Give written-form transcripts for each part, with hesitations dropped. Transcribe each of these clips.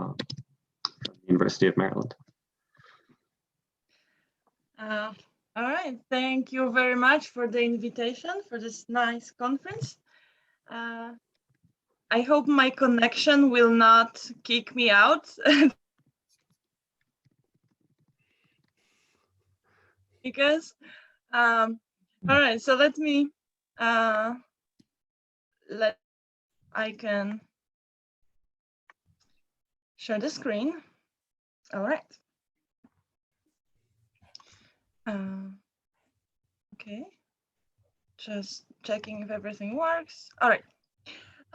from the University of Maryland. All right, thank you very much for the invitation for this nice conference. I hope my connection will not kick me out. Because, all right, so let me, I can share the screen. All right. Okay, just checking if everything works. All right.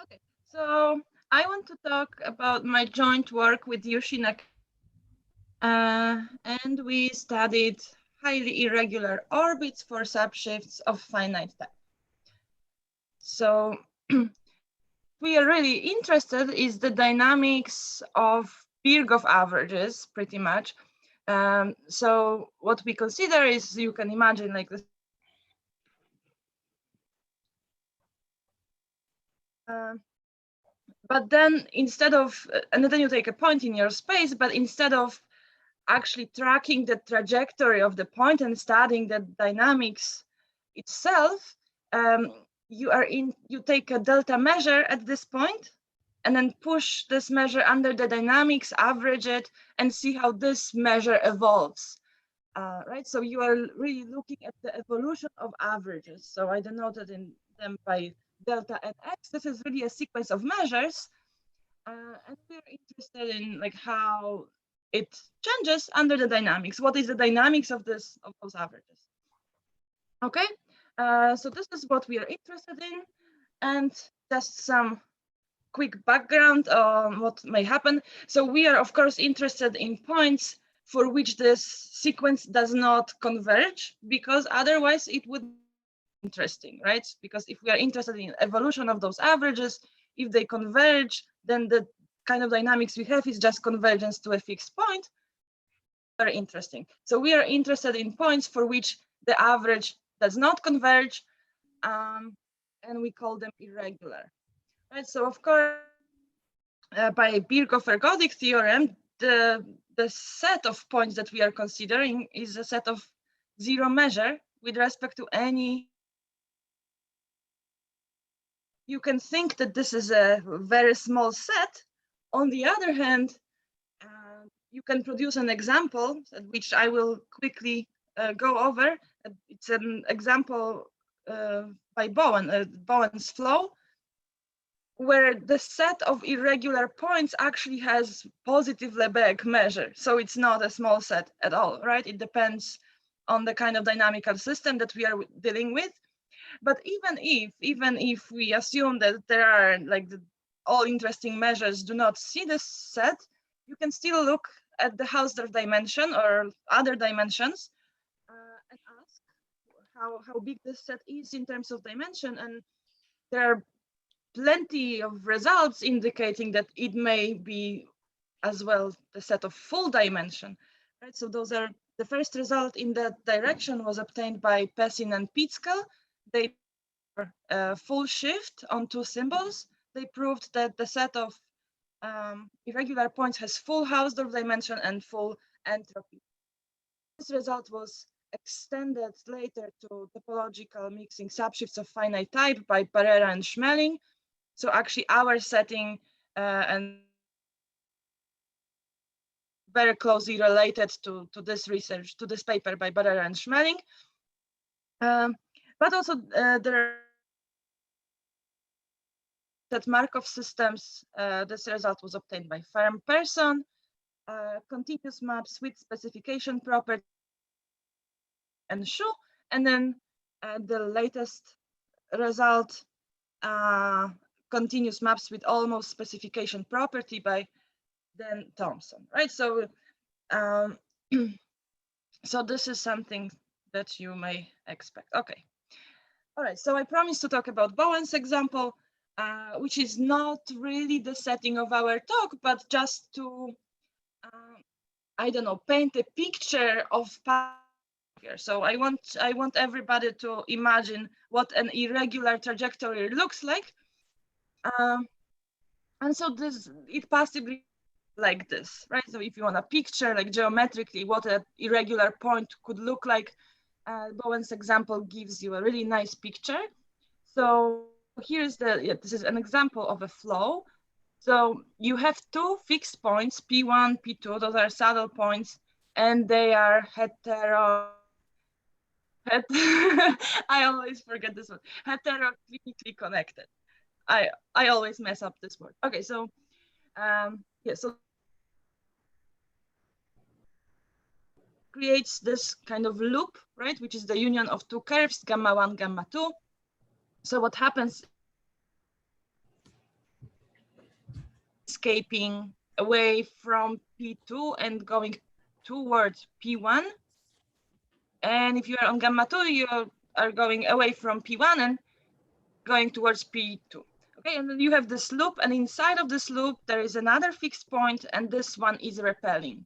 Okay, so I want to talk about my joint work with Yushi Nakano. And we studied highly irregular orbits for subshifts of finite type. So we are really interested is the dynamics of Birkhoff averages, pretty much. So what we consider is, you can imagine like this. But then instead of, and then you take a point in your space, but instead of actually tracking the trajectory of the point and studying the dynamics itself, you take a delta measure at this point and then push this measure under the dynamics, average it, and see how this measure evolves. Right, so you are really looking at the evolution of averages. So I denoted in them by delta and x. This is really a sequence of measures, and we're interested in like how it changes under the dynamics. What is the dynamics of those averages? Okay, so this is what we are interested in, and just some quick background on what may happen. So we are of course interested in points for which this sequence does not converge, because otherwise it would be interesting, right? Because if we are interested in evolution of those averages, if they converge, then the kind of dynamics we have is just convergence to a fixed point. Very interesting. So we are interested in points for which the average does not converge, and we call them irregular. Right. So of course, by Birkhoff-Ergodic theorem, the set of points that we are considering is a set of zero measure with respect to any. You can think that this is a very small set. On the other hand, you can produce an example, which I will quickly go over. It's an example by Bowen, Bowen's flow, where the set of irregular points actually has positive Lebesgue measure. So it's not a small set at all, right? It depends on the kind of dynamical system that we are dealing with. But even if we assume that there are like all interesting measures do not see this set, you can still look at the Hausdorff dimension or other dimensions and ask how big this set is in terms of dimension. And there are plenty of results indicating that it may be as well the set of full dimension, right? So those are the first result in that direction was obtained by Pessin and Pizka. They full shift on two symbols. They proved that the set of irregular points has full Hausdorff dimension and full entropy. This result was extended later to topological mixing subshifts of finite type by Barrera and Schmeling. So actually our setting and very closely related to this research, to this paper by Barrera and Schmeling. But also there are that Markov systems, this result was obtained by Firm Person, continuous maps with specification property and Shu, and then the latest result, continuous maps with almost specification property by Dan Thompson, right? So, so this is something that you may expect. Okay. All right, so I promised to talk about Bowen's example, which is not really the setting of our talk, but just to, I don't know, paint a picture of here. So I want everybody to imagine what an irregular trajectory looks like. And so it possibly like this, right? So if you want a picture, like geometrically, what an irregular point could look like, Bowen's example gives you a really nice picture. So here's this is an example of a flow. So you have two fixed points, P1, P2, those are saddle points, and they are I always forget this one, heteroclinically connected. I always mess up this word. Okay, so yeah, so creates this kind of loop, right, which is the union of two curves, gamma 1, gamma 2. So what happens, escaping away from P2 and going towards P1. And if you are on gamma 2, you are going away from P1 and going towards P2. Okay, and then you have this loop, and inside of this loop, there is another fixed point, and this one is repelling.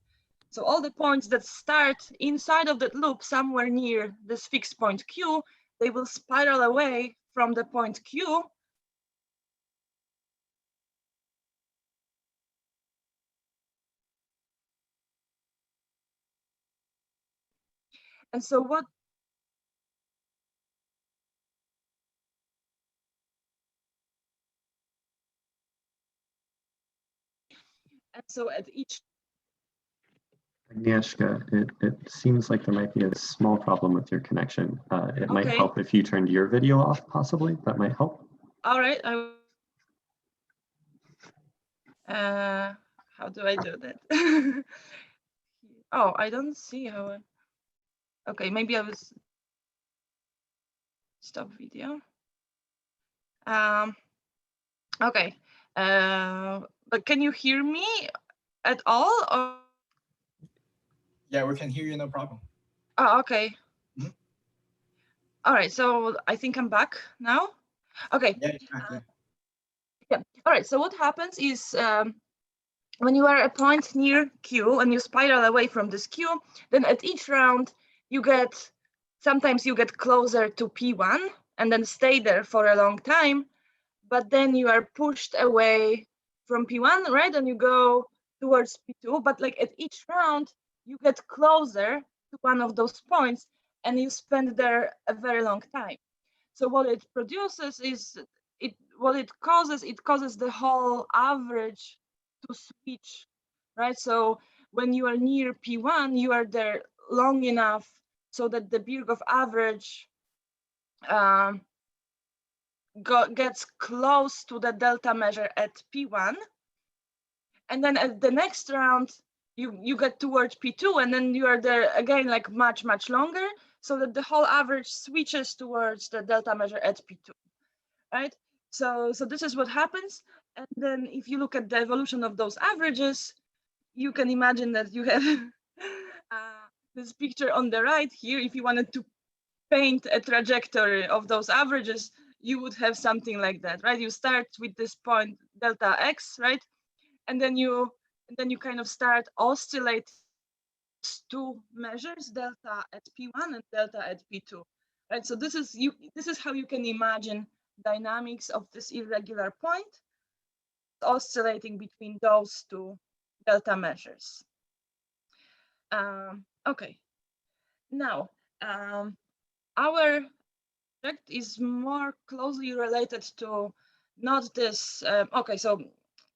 So all the points that start inside of that loop, somewhere near this fixed point Q, they will spiral away from the point Q. And so what? And so at each. Agnieszka, it seems like there might be a small problem with your connection. It might Okay. help if you turned your video off, possibly. That might help. All right. How do I do that? Oh, I don't see how. Okay, maybe I was stop video. Okay, but can you hear me at all? Or? Yeah, we can hear you, no problem. Oh, okay. Mm-hmm. All right, so I think I'm back now. Okay. Yeah, yeah. Yeah. All right. So what happens is when you are a point near Q and you spiral away from this Q, then at each round you get, sometimes you get closer to P1 and then stay there for a long time, but then you are pushed away from P1, right? And you go towards P2, but like at each round you get closer to one of those points and you spend there a very long time. So what it produces is, it causes the whole average to switch, right? So when you are near P1, you are there long enough so that the Birkhoff average gets close to the delta measure at P1. And then at the next round, you get towards P2, and then you are there again, like much, much longer, so that the whole average switches towards the delta measure at P2, right? So this is what happens. And then if you look at the evolution of those averages, you can imagine that you have this picture on the right here. If you wanted to paint a trajectory of those averages, you would have something like that, right? You start with this point delta x, right? And then you kind of start oscillating two measures, delta at P1 and delta at P2, right? So this is how you can imagine dynamics of this irregular point oscillating between those two delta measures. Okay, now our project is more closely related to not this. Okay, so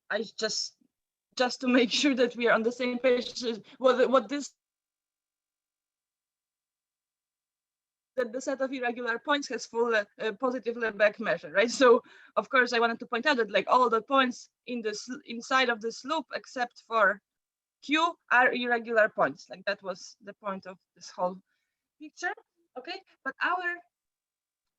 I just to make sure that we are on the same page, what this, that the set of irregular points has full positive Lebesgue measure, right? So of course I wanted to point out that like all the points inside of this loop except for Q are irregular points. Like that was the point of this whole picture. Okay, but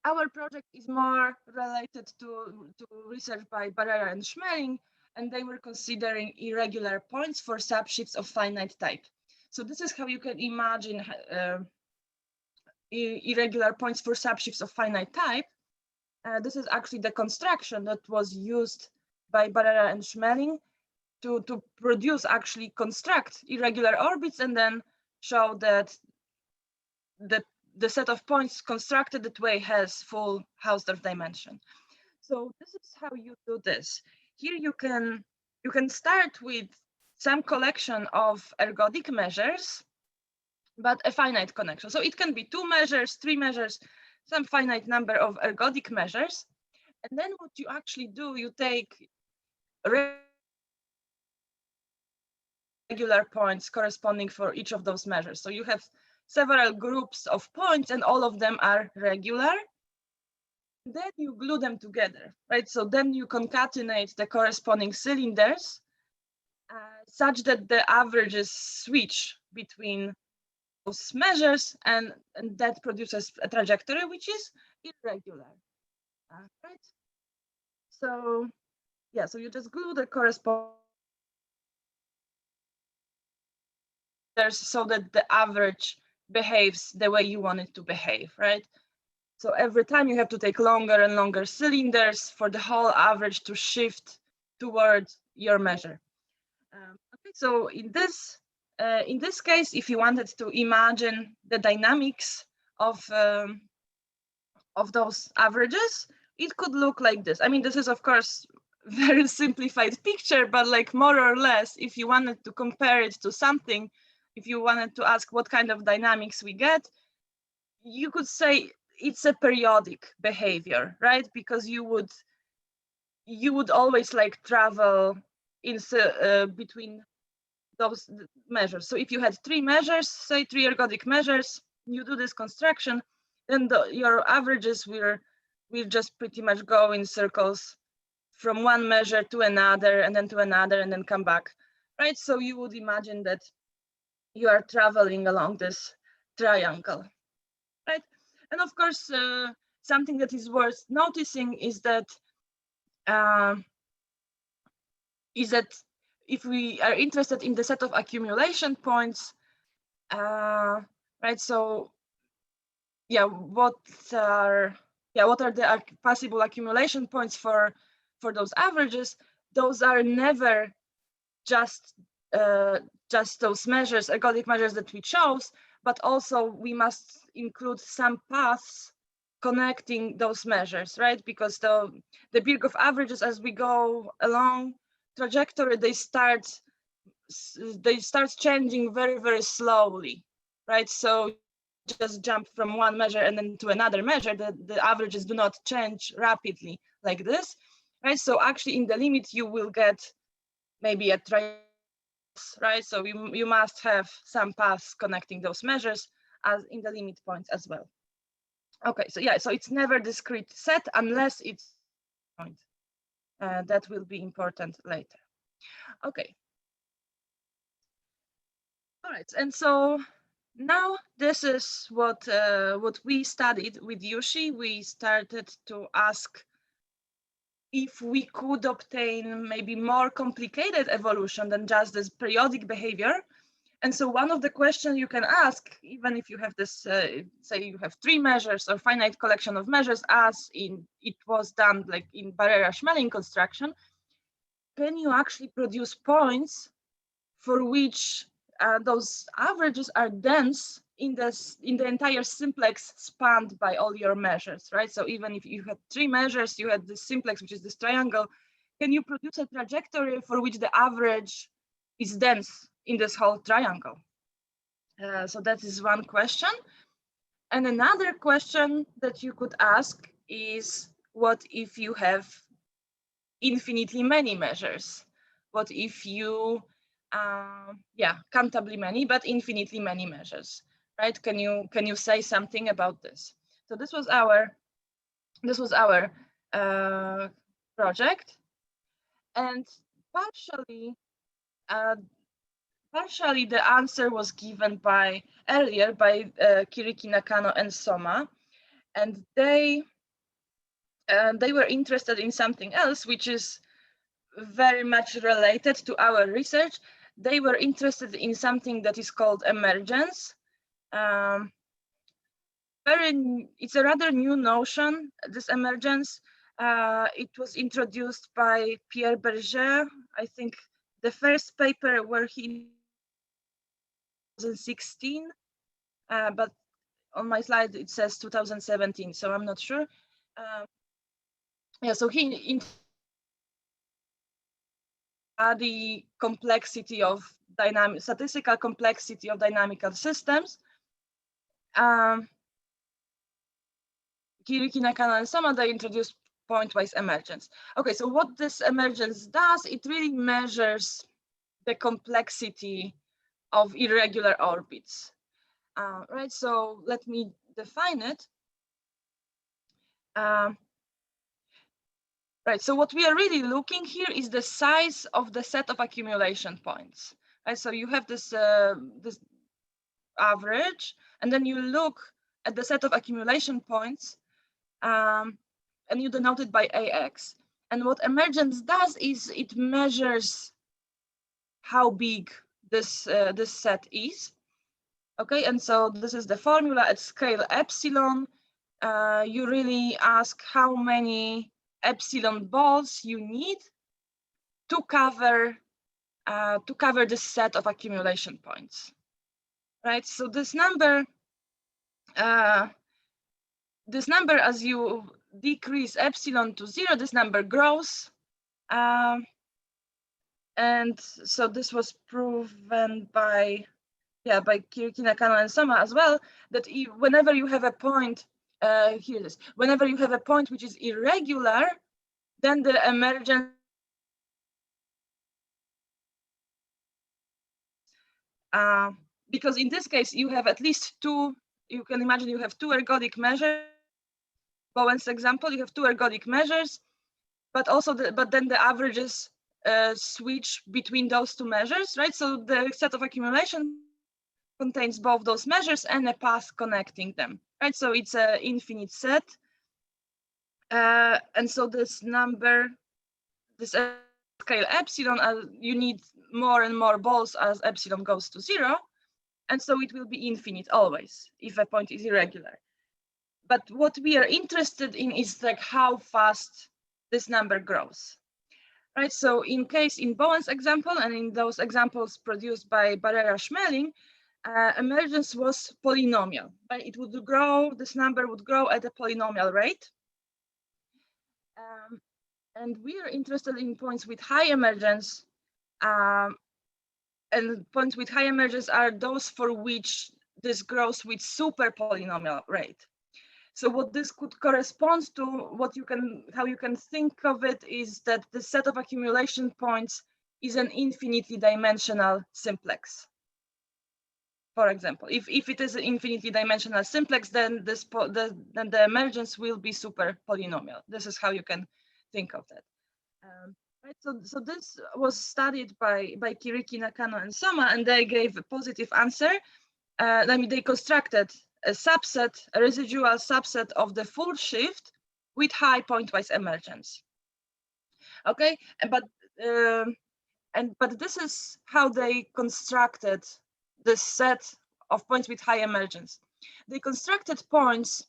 our project is more related to research by Barrera and Schmeling, and they were considering irregular points for subshifts of finite type. So this is how you can imagine irregular points for subshifts of finite type. This is actually the construction that was used by Barrera and Schmeling to actually construct irregular orbits and then show that the set of points constructed that way has full Hausdorff dimension. So this is how you do this. Here you can start with some collection of ergodic measures, but a finite connection. So it can be 2 measures, 3 measures, some finite number of ergodic measures. And then what you actually do, you take regular points corresponding for each of those measures. So you have several groups of points and all of them are regular. Then you glue them together, right? So then you concatenate the corresponding cylinders such that the averages switch between those measures, and that produces a trajectory which is irregular, right? So yeah, so you just glue the corresponding so that the average behaves the way you want it to behave, right? So every time you have to take longer and longer cylinders for the whole average to shift towards your measure. Okay, so in this case, if you wanted to imagine the dynamics of those averages, it could look like this. I mean, this is of course very simplified picture, but like more or less, if you wanted to compare it to something, if you wanted to ask what kind of dynamics we get, you could say it's a periodic behavior, right? Because you would always like travel in between those measures. So if you had 3 measures, say 3 ergodic measures, you do this construction, then your averages will just pretty much go in circles from one measure to another, and then to another, and then come back, right? So you would imagine that you are traveling along this triangle, right? And of course, something that is worth noticing is that if we are interested in the set of accumulation points, right? So yeah, what are the possible accumulation points for those averages? Those are never just those measures, ergodic measures that we chose, but also we must include some paths connecting those measures, right? Because the Birkhoff averages, as we go along trajectory, they start changing very, very slowly, right? So just jump from one measure and then to another measure, the averages do not change rapidly like this, right? So actually in the limit, you will get maybe a triangle, right? So you must have some paths connecting those measures as in the limit points as well. Okay, so yeah, so it's never discrete set unless it's point. That will be important later. Okay. All right, and so now this is what we studied with Yushi. We started to ask if we could obtain maybe more complicated evolution than just this periodic behavior. And so one of the questions you can ask, even if you have this, say you have 3 measures or finite collection of measures, as it was done like in Barrera-Schmeling construction, can you actually produce points for which those averages are dense in the entire simplex spanned by all your measures, right? So even if you had 3 measures, you had the simplex, which is this triangle, can you produce a trajectory for which the average is dense in this whole triangle? So that is one question. And another question that you could ask is, what if you have infinitely many measures? What if you countably many, but infinitely many measures, right? Can you say something about this? So this was our project, and partially the answer was given earlier by Kiriki, Nakano, and Soma, and they were interested in something else, which is very much related to our research. They were interested in something that is called emergence. It's a rather new notion, this emergence. It was introduced by Pierre Berger. I think the first paper where he 2016, but on my slide it says 2017, so I'm not sure. Yeah, so he the complexity of statistical complexity of dynamical systems. Kiriki, Nakano, and Soma, they introduced pointwise emergence. Okay, so what this emergence does, it really measures the complexity of irregular orbits. Right, so let me define it. Right, so what we are really looking here is the size of the set of accumulation points. Right, so you have this this average, and then you look at the set of accumulation points, and you denote it by AX. And what emergence does is it measures how big this this set is. Okay, and so this is the formula at scale epsilon. You really ask how many epsilon balls you need to cover this set of accumulation points, right? So this number, as you decrease epsilon to 0, this number grows, and so this was proven by Kiriki, Nakano, and Soma as well, that whenever you have a point, here it is, whenever you have a point which is irregular, then the emergence because in this case you have at least two, you can imagine you have two ergodic measures. Bowen's example, you have two ergodic measures, but also but then the averages switch between those two measures, right? So the set of accumulation contains both those measures and a path connecting them, right? So it's an infinite set. And so this number, this scale epsilon, you need more and more balls as epsilon goes to 0. And so it will be infinite always if a point is irregular. But what we are interested in is like how fast this number grows, right? So in Bowen's example and in those examples produced by Barrera-Schmeling, emergence was polynomial, right? It would grow, this number would grow at a polynomial rate. And we are interested in points with high emergence, and points with high emergence are those for which this grows with super polynomial rate. So what this could correspond to, how you can think of it is that the set of accumulation points is an infinitely dimensional simplex. For example, if it is an infinitely dimensional simplex, then then the emergence will be super polynomial. This is how you can think of that. Right, so this was studied by Kiriki, Nakano, and Soma, and they gave a positive answer. I mean, they constructed a subset, a residual subset of the full shift with high pointwise emergence. Okay, but this is how they constructed this set of points with high emergence. They constructed points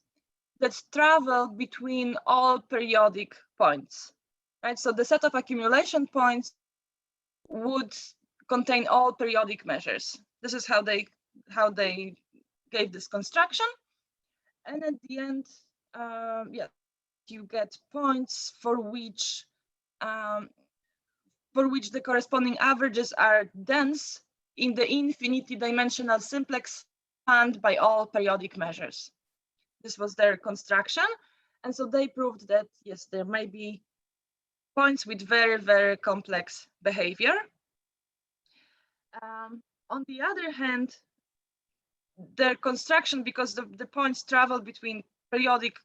that travel between all periodic points, right? So the set of accumulation points would contain all periodic measures. This is how they gave this construction. And at the end, you get points for which the corresponding averages are dense in the infinitely dimensional simplex spanned by all periodic measures. This was their construction. And so they proved that, yes, there may be points with very, very complex behavior. On the other hand, their construction, because the points travel between periodic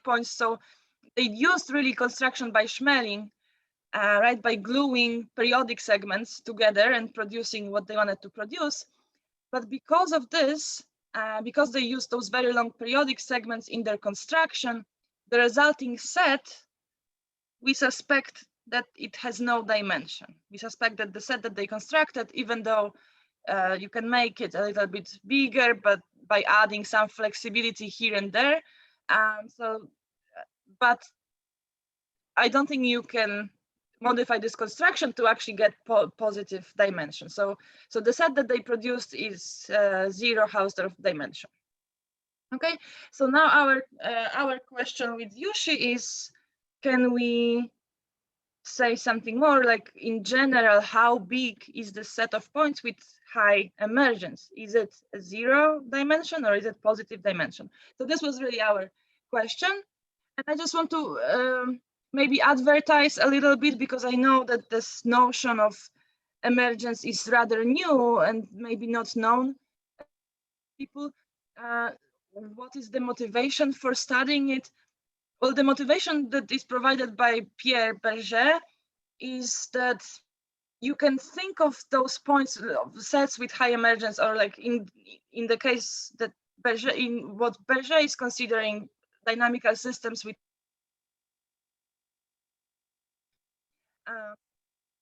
points, so they used really construction by Schmeling, right, by gluing periodic segments together and producing what they wanted to produce. But because of this, because they used those very long periodic segments in their construction, the resulting set, we suspect that it has no dimension. We suspect that the set that they constructed, even though you can make it a little bit bigger, but by adding some flexibility here and there. But I don't think you can modify this construction to actually get positive dimension. So the set that they produced is 0 Hausdorff dimension. Okay, so now our question with Yushi is, can we say something more, like in general, how big is the set of points with high emergence? Is it a 0 dimension or is it positive dimension? So this was really our question. And I just want to maybe advertise a little bit, because I know that this notion of emergence is rather new and maybe not known to people. What is the motivation for studying it? Well, the motivation that is provided by Pierre Berger is that you can think of those points of sets with high emergence, or like in the case that Berger, in what Berger is considering dynamical systems with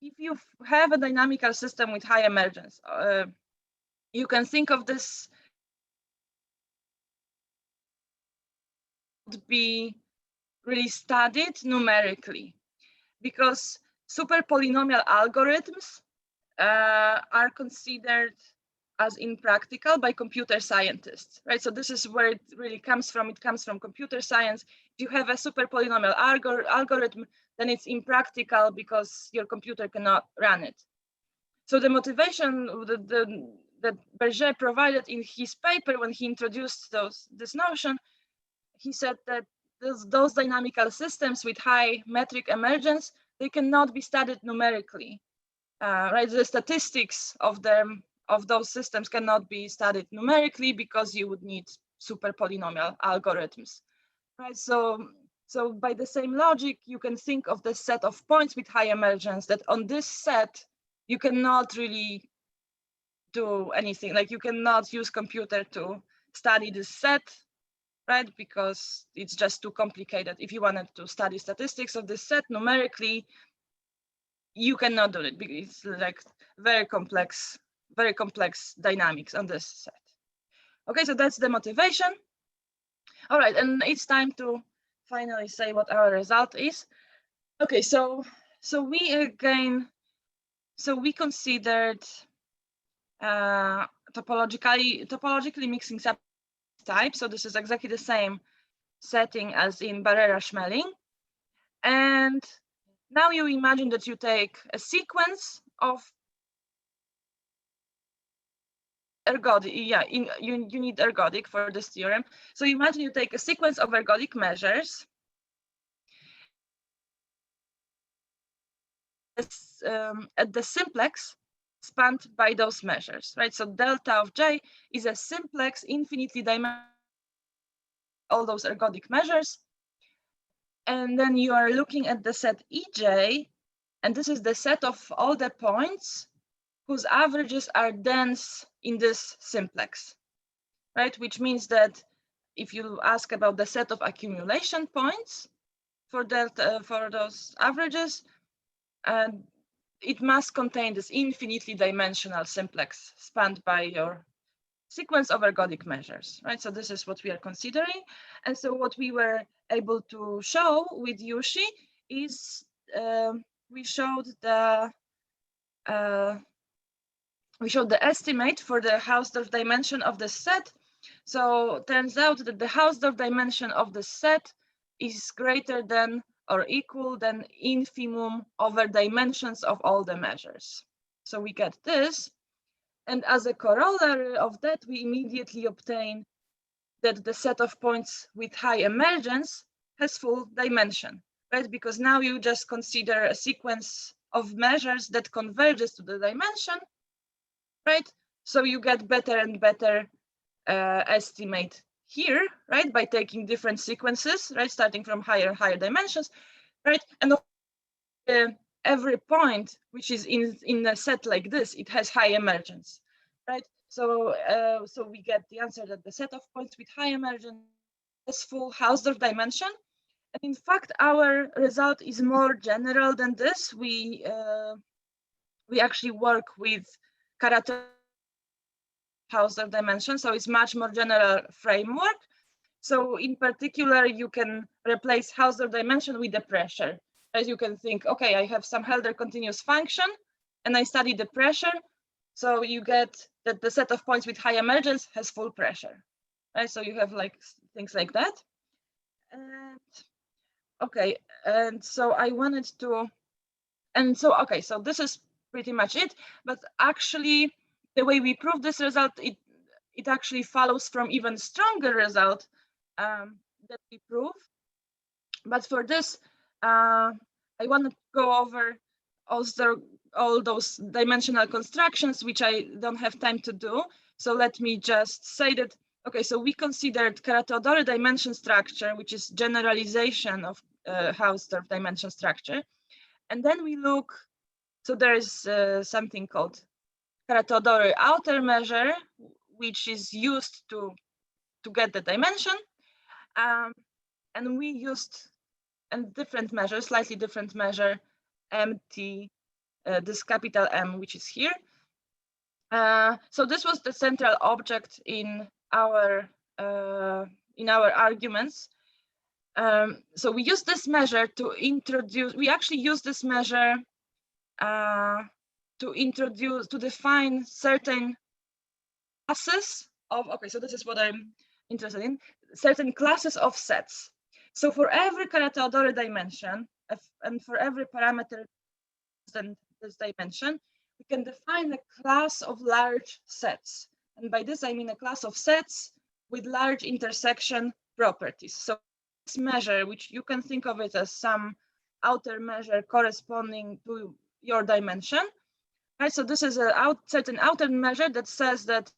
if you have a dynamical system with high emergence, you can think of this to be really studied numerically, because super polynomial algorithms are considered as impractical by computer scientists, right? So this is where it really comes from. It comes from computer science. If you have a super polynomial algorithm, then it's impractical because your computer cannot run it. So the motivation that Berger provided in his paper when he introduced this notion, he said that those dynamical systems with high metric emergence, they cannot be studied numerically, right? The statistics of those systems cannot be studied numerically because you would need super polynomial algorithms, right? So by the same logic, you can think of the set of points with high emergence, that on this set, you cannot really do anything. Like you cannot use computer to study this set, right? Because it's just too complicated. If you wanted to study statistics of this set numerically, you cannot do it because it's like very complex dynamics on this set. Okay, so that's the motivation. All right, and it's time to finally say what our result is. Okay, so we considered topologically mixing subtypes. So this is exactly the same setting as in Barrera-Schmeling. And now you imagine that you take a sequence of ergodic, you need ergodic for this theorem. So imagine you take a sequence of ergodic measures at the simplex spanned by those measures, right? So delta of J is a simplex infinitely dimensional all those ergodic measures. And then you are looking at the set EJ, and this is the set of all the points whose averages are dense in this simplex, right? Which means that if you ask about the set of accumulation points for delta for those averages, it must contain this infinitely dimensional simplex spanned by your sequence of ergodic measures, right? So this is what we are considering. And so what we were able to show with Yushi is we showed the estimate for the Hausdorff dimension of the set. So turns out that the Hausdorff dimension of the set is greater than or equal than infimum over dimensions of all the measures. So we get this. And as a corollary of that, we immediately obtain that the set of points with high emergence has full dimension, right? Because now you just consider a sequence of measures that converges to the dimension, right? So you get better and better estimate here, right? By taking different sequences, right? Starting from higher and higher dimensions, right? And every point which is in a set like this, it has high emergence, right? So so we get the answer that the set of points with high emergence has full Hausdorff dimension. And in fact, our result is more general than this. We actually work with character Hausdorff dimension, so it's much more general framework. So in particular, you can replace Hausdorff dimension with the pressure. As you can think, okay, I have some Hölder continuous function, and I study the pressure. So you get that the set of points with high emergence has full pressure, right? So you have like things like that. And okay, and so I wanted to And so, okay, so this is pretty much it. But actually, the way we prove this result, it actually follows from even stronger result that we prove. But for this, I want to go over also all those dimensional constructions, which I don't have time to do. So let me just say that, okay, so we considered Kara-Teodori dimension structure, which is generalization of Hausdorff dimension structure. And then we look, so there is something called Kara-Teodori outer measure, which is used to get the dimension. And we used a different measure, slightly different measure, MT, this capital M, which is here. So this was the central object in our arguments. So we use this measure to introduce. We actually use this measure to define certain classes of. Okay, so this is what I'm interested in. Certain classes of sets. So for every Kara-Teodori dimension, and for every parameter in this dimension, we can define a class of large sets. And by this, I mean a class of sets with large intersection properties. So this measure, which you can think of it as some outer measure corresponding to your dimension, right? So this is a certain outer measure that says that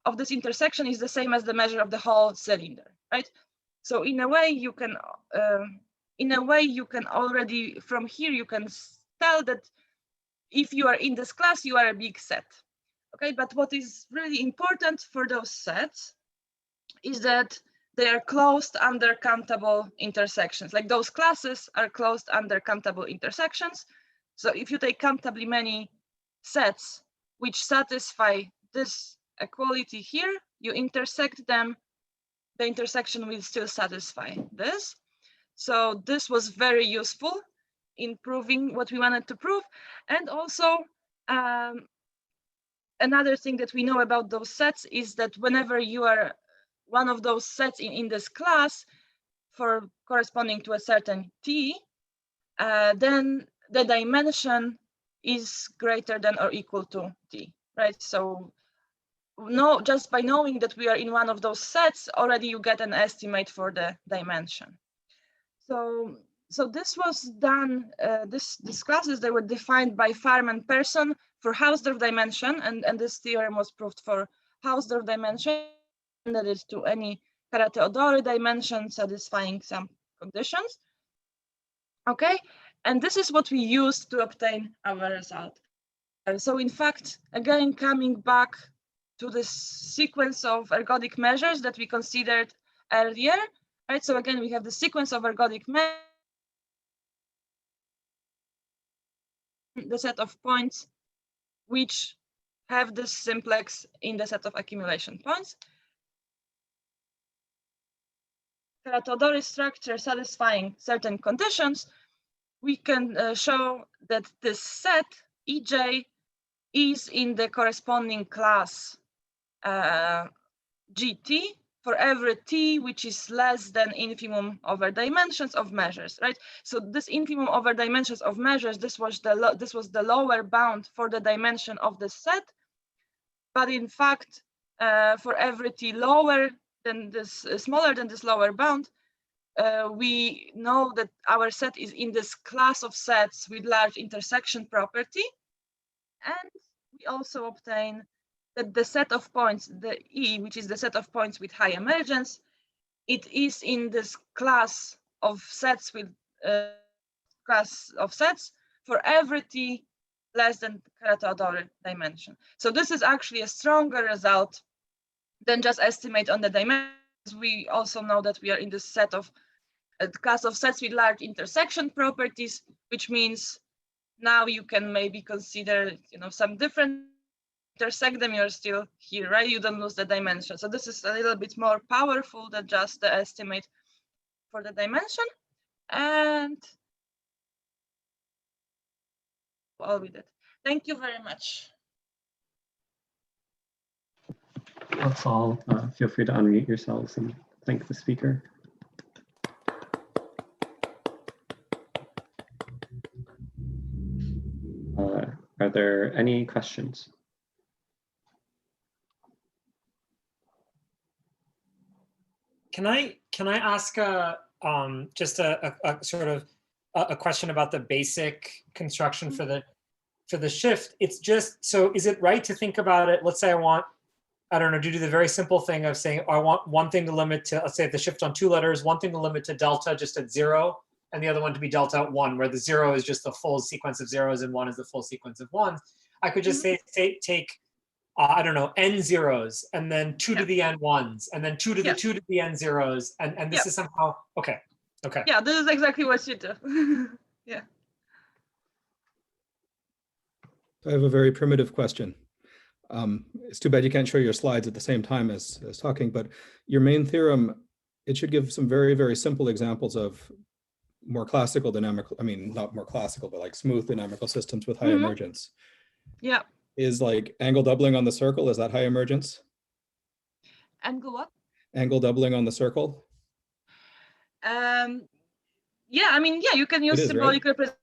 of this intersection is the same as the measure of the whole cylinder, right? So in a way, you can already from here you can tell that if you are in this class, you are a big set, okay? But what is really important for those sets is that they are closed under countable intersections. Like those classes are closed under countable intersections. So if you take countably many sets which satisfy this equality here, you intersect them, the intersection will still satisfy this. So this was very useful in proving what we wanted to prove. And also another thing that we know about those sets is that whenever you are one of those sets in this class for corresponding to a certain t, then the dimension is greater than or equal to t, right? So just by knowing that we are in one of those sets, already you get an estimate for the dimension. So this was done, these classes, they were defined by Farm and Persson for Hausdorff dimension, and this theorem was proved for Hausdorff dimension, that is to any Kara-Teodori dimension satisfying some conditions. Okay, and this is what we used to obtain our result. So in fact, again, coming back to this sequence of ergodic measures that we considered earlier, right? So again, we have the sequence of ergodic measures, the set of points which have this simplex in the set of accumulation points. Kara-Teodori structure satisfying certain conditions, we can show that this set EJ is in the corresponding class GT for every t which is less than infimum over dimensions of measures, right? So this infimum over dimensions of measures, this was the lower bound for the dimension of the set, but in fact, for every t lower than this, smaller than this lower bound, we know that our set is in this class of sets with large intersection property, and we also obtain that the set of points, the E, which is the set of points with high emergence, it is in this class of sets with for every t less than Kara-Teodori dimension. So this is actually a stronger result than just estimate on the dimensions. We also know that we are in this set of class of sets with large intersection properties, which means now you can maybe consider, some different intersect them, you're still here, right? You don't lose the dimension. So this is a little bit more powerful than just the estimate for the dimension. And all with it. Thank you very much. That's all. Feel free to unmute yourselves and thank the speaker. Are there any questions? Can I ask just a sort of a question about the basic construction for the shift? It's just, so is it right to think about it? Let's say I don't know, to do the very simple thing of saying, I want one thing to limit to, let's say the shift on 2 letters, one thing to limit to delta just at 0, and the other one to be delta at 1, where the 0 is just the full sequence of zeros and 1 is the full sequence of ones. I could just say take I don't know, n zeros, and then 2 to the n ones, and then 2 to the 2 to the n zeros, and this is somehow, okay. Yeah, this is exactly what you do. Yeah. I have a very primitive question. It's too bad you can't show your slides at the same time as talking, but your main theorem, it should give some very, very simple examples of more classical dynamical, I mean, not more classical, but like smooth dynamical systems with high emergence. Yeah. Is like angle doubling on the circle, is that high emergence? Angle what? Angle doubling on the circle? Yeah, I mean, yeah, you can use symbolic representation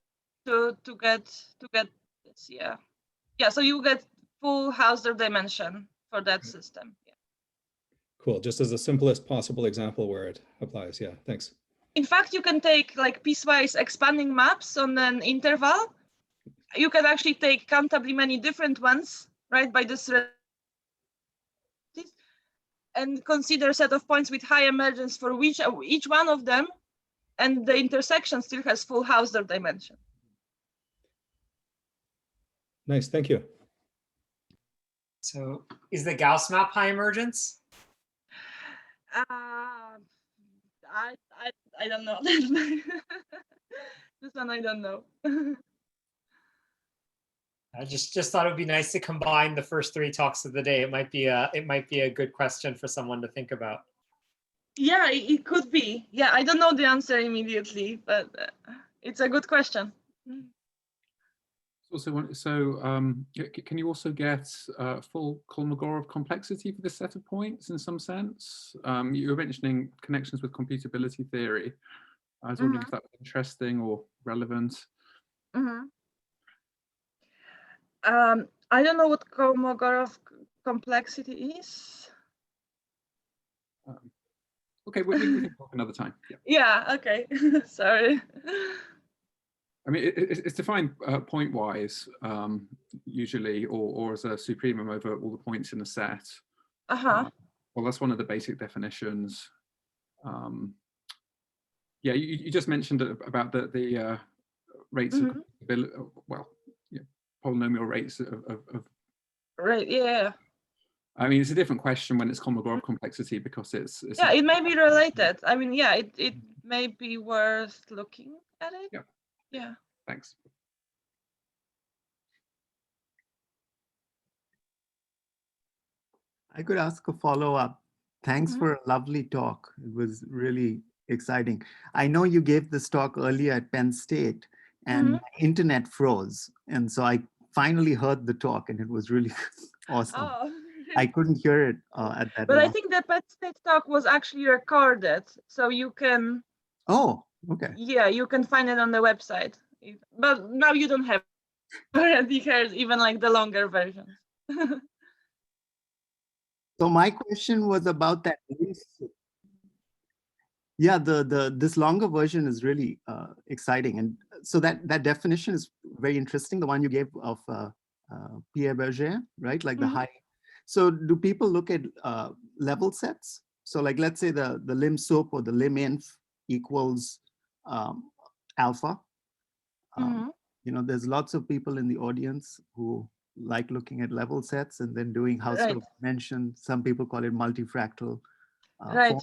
to get this, yeah. Yeah, so you get full Hausdorff dimension for that system. Yeah. Cool, just as the simplest possible example where it applies. Yeah, thanks. In fact, you can take like piecewise expanding maps on an interval. You can actually take countably many different ones, right, by this, and consider a set of points with high emergence for each one of them, and the intersection still has full Hausdorff dimension. Nice, thank you. So is the Gauss map high emergence? I don't know. This one I don't know. I just thought it would be nice to combine the first 3 talks of the day. It might be a good question for someone to think about. Yeah, it could be. Yeah, I don't know the answer immediately, but it's a good question. Can you also get full Kolmogorov complexity for this set of points in some sense? You were mentioning connections with computability theory. I was wondering if that was interesting or relevant. I don't know what Kolmogorov complexity is. Okay, we can talk another time. Yeah, okay. Sorry. I mean, it's defined pointwise, usually, or as a supremum over all the points in the set. Well, that's one of the basic definitions. Yeah, you just mentioned about the rates of polynomial rates of. Right. Yeah. I mean, it's a different question when it's Kolmogorov complexity because it's yeah, it may be related. I mean, yeah, it may be worth looking at it. Yeah. Yeah. Thanks. I could ask a follow-up. Thanks for a lovely talk. It was really exciting. I know you gave this talk earlier at Penn State and my internet froze. And so I finally heard the talk and it was really awesome. Oh. I couldn't hear it at that But level. I think the Penn State talk was actually recorded. So you can. Oh, okay. Yeah, you can find it on the website. But now you don't have already heard even like the longer version. So my question was about that. Yeah, this longer version is really exciting, and so that definition is very interesting. The one you gave of Pierre Berger, right? Like the high. So do people look at level sets? So like let's say the lim sup or the lim inf equals alpha. You know, there's lots of people in the audience who like looking at level sets and then doing Hausdorff dimension. Some people call it multifractal. Right.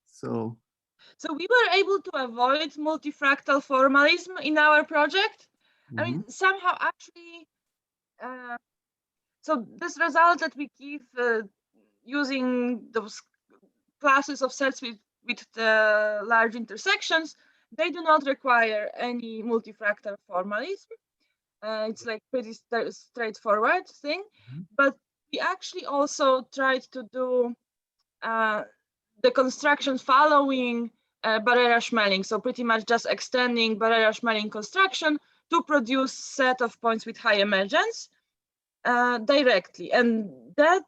So we were able to avoid multifractal formalism in our project. I mean, somehow actually, so this result that we give using those classes of sets with the large intersections, they do not require any multifractal formalism. It's like pretty straightforward thing, but we actually also tried to do the construction following Barrera-Schmeling, so pretty much just extending Barrera-Schmeling construction to produce set of points with high emergence directly. And that,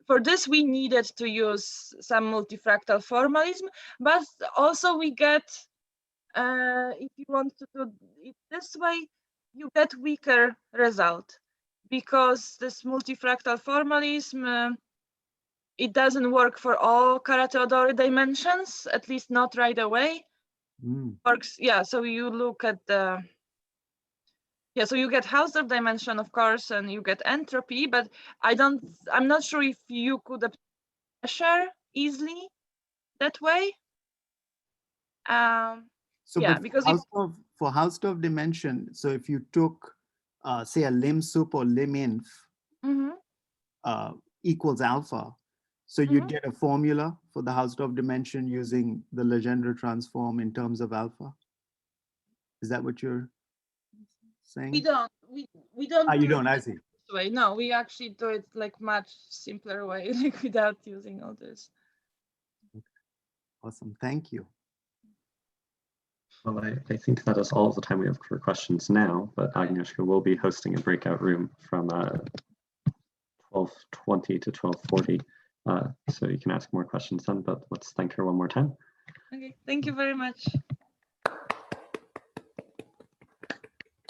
for this, we needed to use some multifractal formalism, but also we get, if you want to do it this way, you get weaker result, because this multifractal formalism, it doesn't work for all Kara-Teodori dimensions, at least not right away. Works, yeah, so you look at the, yeah, so you get Hausdorff dimension, of course, and you get entropy, but I'm not sure if you could pressure easily that way. So yeah, but because for Hausdorff dimension, so if you took, say, a lim sup or lim inf equals alpha, so you'd get a formula for the Hausdorff dimension using the Legendre transform in terms of alpha. Is that what you're saying? we don't You don't, I see. this way. No, we actually do it like much simpler way, like without using all this. Awesome, thank you. Well, I think that is all of the time we have for questions now, but Agnieszka will be hosting a breakout room from 12:20 to 12:40. So you can ask more questions then, but let's thank her one more time. Okay, thank you very much.